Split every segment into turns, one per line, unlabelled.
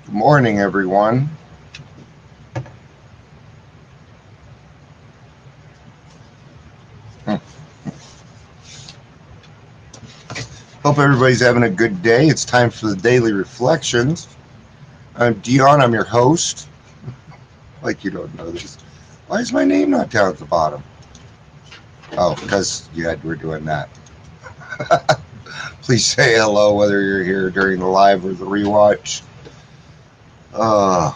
Good morning, everyone. Hope everybody's having a good day. It's time for the daily reflections. I'm Dion. I'm your host. Like you don't know this. Why is my name not down at the bottom? Oh, because we're doing that. Please say hello whether you're here during the live or the rewatch. Oh,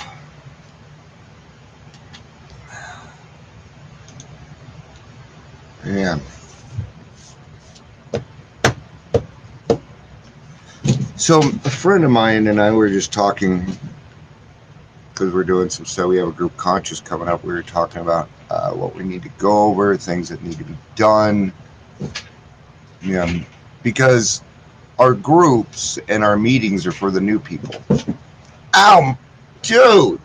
man. So a friend of mine and I were just talking because we're doing some stuff. We have a group conscious coming up. We were talking about what we need to go over, things that need to be done. Yeah, because our groups and our meetings are for the new people. Ow, dude!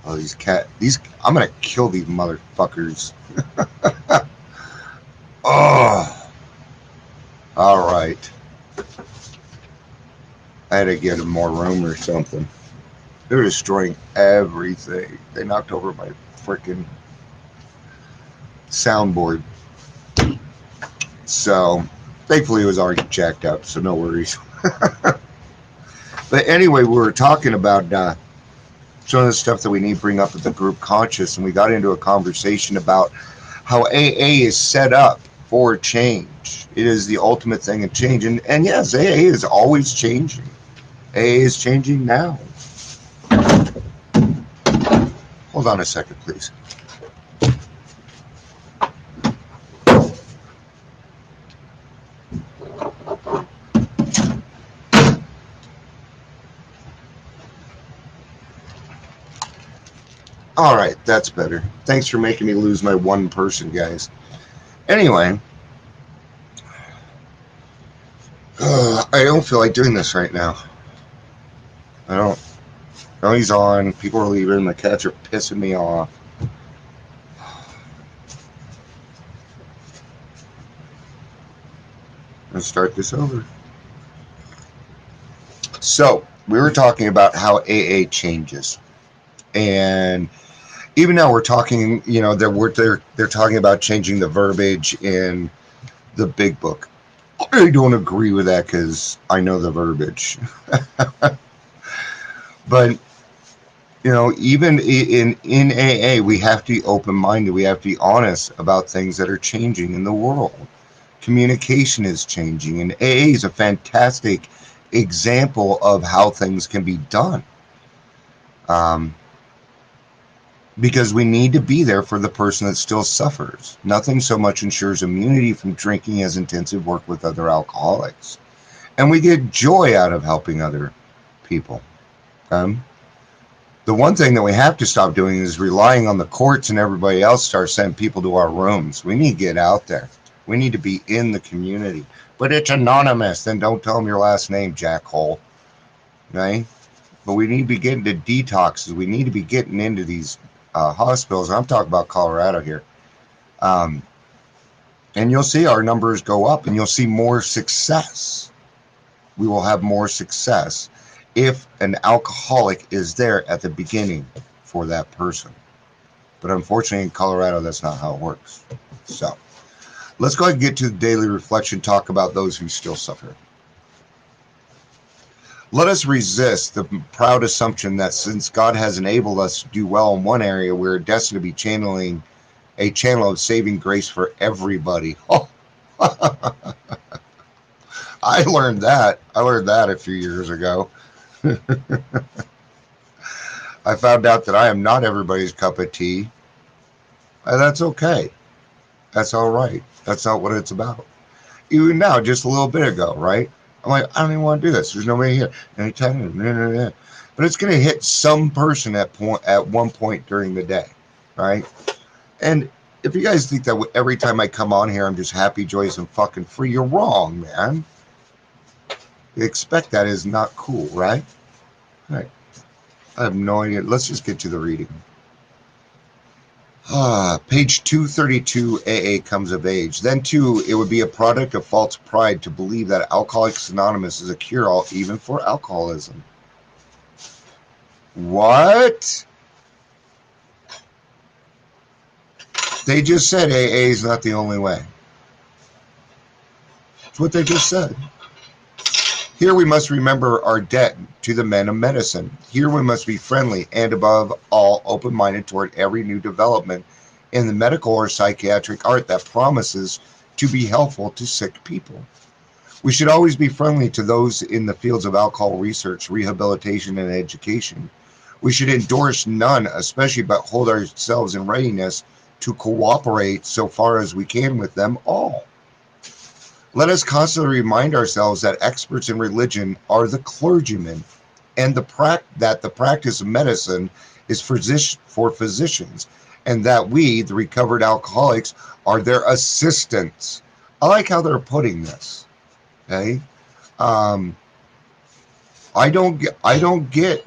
Oh, these. I'm gonna kill these motherfuckers. Oh, all right. I had to get them more room or something. They're destroying everything. They knocked over my freaking soundboard. So, thankfully, it was already jacked up, so no worries. But anyway, we were talking about some of the stuff that we need to bring up at the group conscious, and we got into a conversation about how AA is set up for change. It is the ultimate thing in change, and yes, AA is always changing. AA is changing now. Hold on a second, please. All right, that's better. Thanks for making me lose my one person, guys. Anyway, I don't feel like doing this right now. I don't. Noise on. People are leaving. My cats are pissing me off. Let's start this over. So we were talking about how AA changes, and even now we're talking. They're talking about changing the verbiage in the big book. I don't agree with that because I know the verbiage, but even in AA, we have to be open minded. We have to be honest about things that are changing in the world. Communication is changing, and AA is a fantastic example of how things can be done. Because we need to be there for the person that still suffers. Nothing so much ensures immunity from drinking as intensive work with other alcoholics. And we get joy out of helping other people. The one thing that we have to stop doing is relying on the courts and everybody else to start sending people to our rooms. We need to get out there. We need to be in the community. But it's anonymous. Then don't tell them your last name, jackhole. Okay? But we need to be getting to detoxes. We need to be getting into these hospitals. I'm talking about Colorado here. And you'll see our numbers go up and you'll see more success. We will have more success if an alcoholic is there at the beginning for that person. But unfortunately in Colorado, that's not how it works. So let's go ahead and get to the daily reflection, talk about those who still suffer. Let us resist the proud assumption that since God has enabled us to do well in one area, we're destined to be channeling a channel of saving grace for everybody. Oh. I learned that a few years ago. I found out that I am not everybody's cup of tea. And that's okay. That's all right. That's not what it's about. Even now, just a little bit ago, right? I'm like, I don't even want to do this. There's nobody here. Anytime, but it's going to hit some person at one point during the day, right? And if you guys think that every time I come on here, I'm just happy, joyous, and fucking free, you're wrong, man. You expect that is not cool, right? Right. I have no idea. Let's just get to the reading. Page 232, AA comes of age. Then, too, it would be a product of false pride to believe that Alcoholics Anonymous is a cure-all even for alcoholism. What? They just said AA is not the only way. That's what they just said. Here we must remember our debt to the men of medicine. Here we must be friendly and above all open-minded toward every new development in the medical or psychiatric art that promises to be helpful to sick people. We should always be friendly to those in the fields of alcohol research, rehabilitation, and education. We should endorse none, especially, but hold ourselves in readiness to cooperate so far as we can with them all. Let us constantly remind ourselves that experts in religion are the clergymen, and that the practice of medicine is for physicians, and that we, the recovered alcoholics, are their assistants. I like how they're putting this. Okay, I don't get.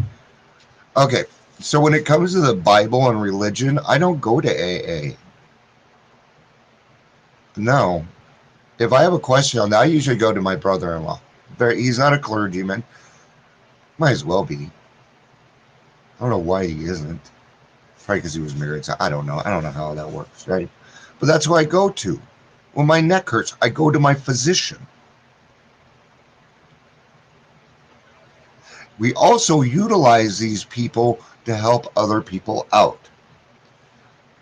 Okay, so when it comes to the Bible and religion, I don't go to AA. No. If I have a question on that, I usually go to my brother-in-law. He's not a clergyman. Might as well be. I don't know why he isn't. Probably because he was married. So I don't know. I don't know how that works, right? But that's who I go to. When my neck hurts, I go to my physician. We also utilize these people to help other people out.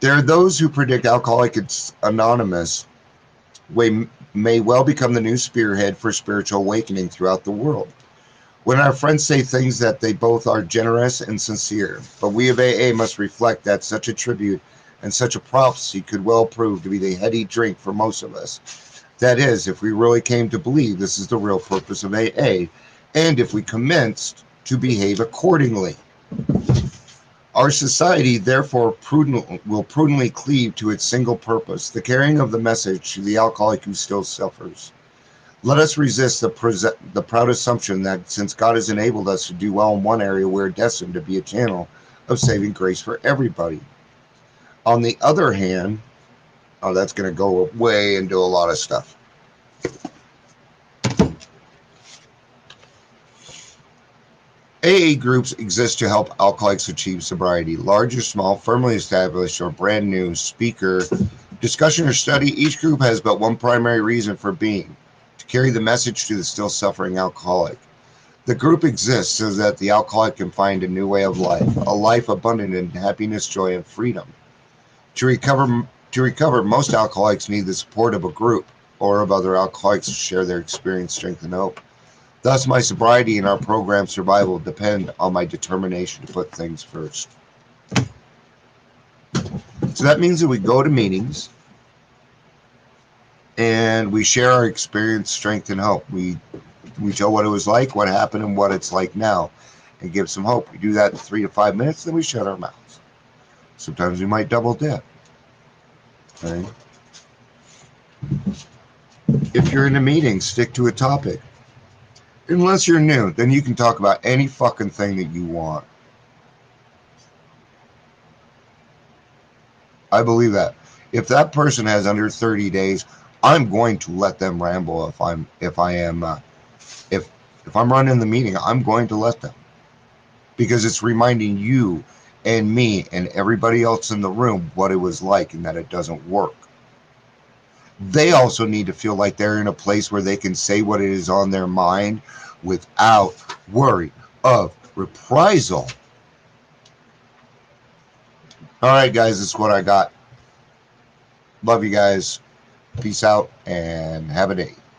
There are those who predict Alcoholics Anonymous may well become the new spearhead for spiritual awakening throughout the world. When our friends say things that they both are generous and sincere, but we of AA must reflect that such a tribute and such a prophecy could well prove to be the heady drink for most of us. That is, if we really came to believe this is the real purpose of AA, and if we commenced to behave accordingly. Our society, therefore, will prudently cleave to its single purpose, the carrying of the message to the alcoholic who still suffers. Let us resist the proud assumption that since God has enabled us to do well in one area, we're destined to be a channel of saving grace for everybody. On the other hand, that's going to go way into a lot of stuff. AA groups exist to help alcoholics achieve sobriety. Large or small, firmly established or brand new, speaker, discussion, or study, each group has but one primary reason for being: to carry the message to the still suffering alcoholic. The group exists so that the alcoholic can find a new way of life, a life abundant in happiness, joy, and freedom. To recover, most alcoholics need the support of a group or of other alcoholics to share their experience, strength, and hope. Thus, my sobriety and our program's survival depend on my determination to put things first. So that means that we go to meetings and we share our experience, strength, and hope. We tell what it was like, what happened, and what it's like now, and give some hope. We do that in 3 to 5 minutes, then we shut our mouths. Sometimes we might double dip. Okay? If you're in a meeting, stick to a topic. Unless you're new, then you can talk about any fucking thing that you want. I believe that. If that person has under 30 days, I'm going to let them ramble. If I'm running the meeting, I'm going to let them, because it's reminding you and me and everybody else in the room what it was like and that it doesn't work. They also need to feel like they're in a place where they can say what it is on their mind without worry of reprisal. All right, guys, that's what I got. Love you guys. Peace out and have a day.